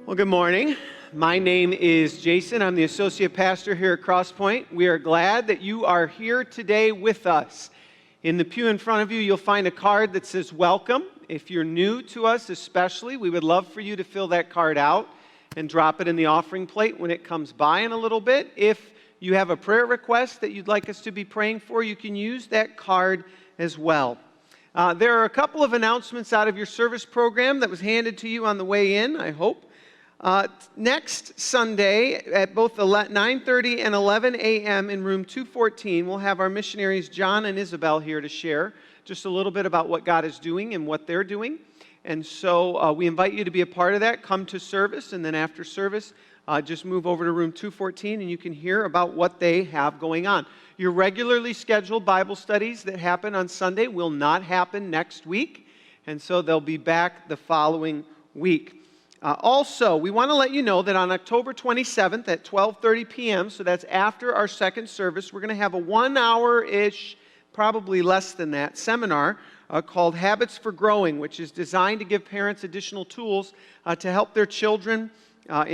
Well, good morning. My name is Jason. I'm the associate pastor here at Crosspoint. We are glad that you are here today with us. In the pew in front of you, you'll find a card that says welcome. If you're new to us especially, we would love for you to fill that card out and drop it in the offering plate when it comes by in a little bit. If you have a prayer request that you'd like us to be praying for, you can use that card as well. There are a couple of announcements out of your service program that was handed to you on the way in, I hope. Next Sunday at both 9:30 and 11 a.m. in room 214, we'll have our missionaries John and Isabel here to share just a little bit about what God is doing and what they're doing. And so we invite you to be a part of that. Come to service, and then after service, just move over to room 214 and you can hear about what they have going on. Your regularly scheduled Bible studies that happen on Sunday will not happen next week, and so they'll be back the following week. Also, we want to let you know that on October 27th at 12:30 p.m., so that's after our second service, we're going to have a 1 hour-ish, probably less than that, seminar called Habits for Growing, which is designed to give parents additional tools to help their children, to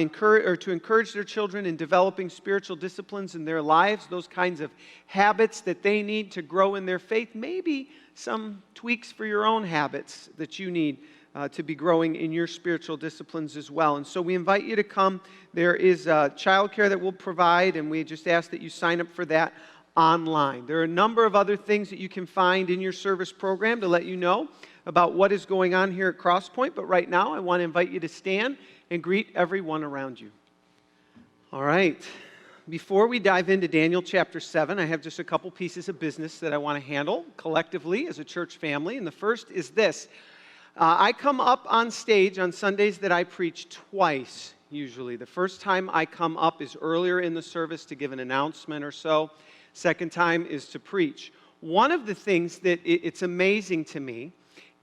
encourage their children in developing spiritual disciplines in their lives, those kinds of habits that they need to grow in their faith, maybe some tweaks for your own habits that you need to be growing in your spiritual disciplines as well. And so we invite you to come. There is childcare that we'll provide, and we just ask that you sign up for that online. There are a number of other things that you can find in your service program to let you know about what is going on here at Crosspoint, but right now I want to invite you to stand and greet everyone around you. All right. Before we dive into Daniel chapter 7, I have just a couple pieces of business that I want to handle collectively as a church family, and the first is this. I come up on stage on Sundays that I preach twice, usually. The first time I come up is earlier in the service to give an announcement or so. Second time is to preach. One of the things that it's amazing to me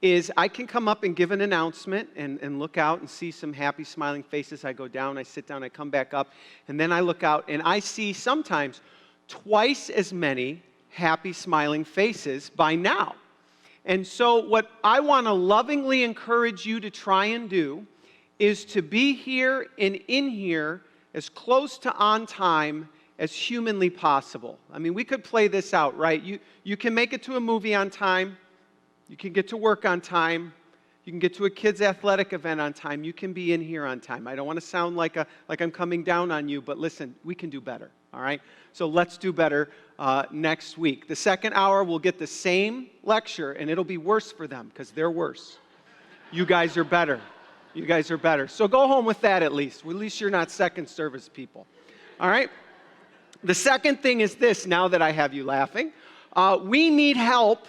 is I can come up and give an announcement and look out and see some happy, smiling faces. I go down, I sit down, I come back up, and then I look out and I see sometimes twice as many happy, smiling faces by now. And so what I want to lovingly encourage you to try and do is to be here and in here as close to on time as humanly possible. I mean, we could play this out, right? You can make it to a movie on time. You can get to work on time. You can get to a kid's athletic event on time. You can be in here on time. I don't want to sound like I'm coming down on you, but listen, we can do better, all right? So let's do better next week. The second hour, we'll get the same lecture, and it'll be worse for them because they're worse. You guys are better. You guys are better. So go home with that at least. At least you're not second service people, all right? The second thing is this, now that I have you laughing. We need help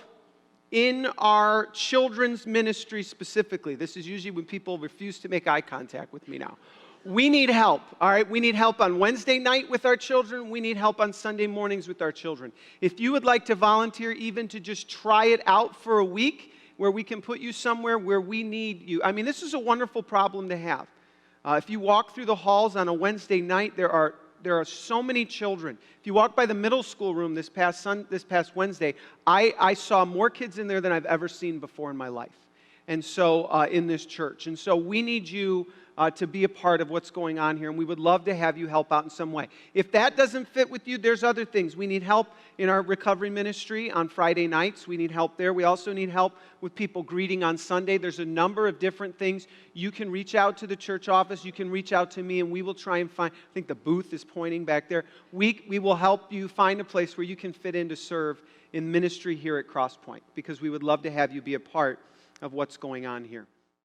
in our children's ministry specifically. This is usually when people refuse to make eye contact with me now. We need help, all right? We need help on Wednesday night with our children. We need help on Sunday mornings with our children. If you would like to volunteer even to just try it out for a week where we can put you somewhere where we need you. I mean, this is a wonderful problem to have. If you walk through the halls on a Wednesday night, there are so many children. If you walk by the middle school room this past Wednesday, I saw more kids in there than I've ever seen before in my life. And so in this church. And so we need you to be a part of what's going on here, and we would love to have you help out in some way. If that doesn't fit with you, there's other things. We need help in our recovery ministry on Friday nights. We need help there. We also need help with people greeting on Sunday. There's a number of different things. You can reach out to the church office. You can reach out to me, and we will try and find, I think the booth is pointing back there. We will help you find a place where you can fit in to serve in ministry here at Crosspoint, because we would love to have you be a part of what's going on here.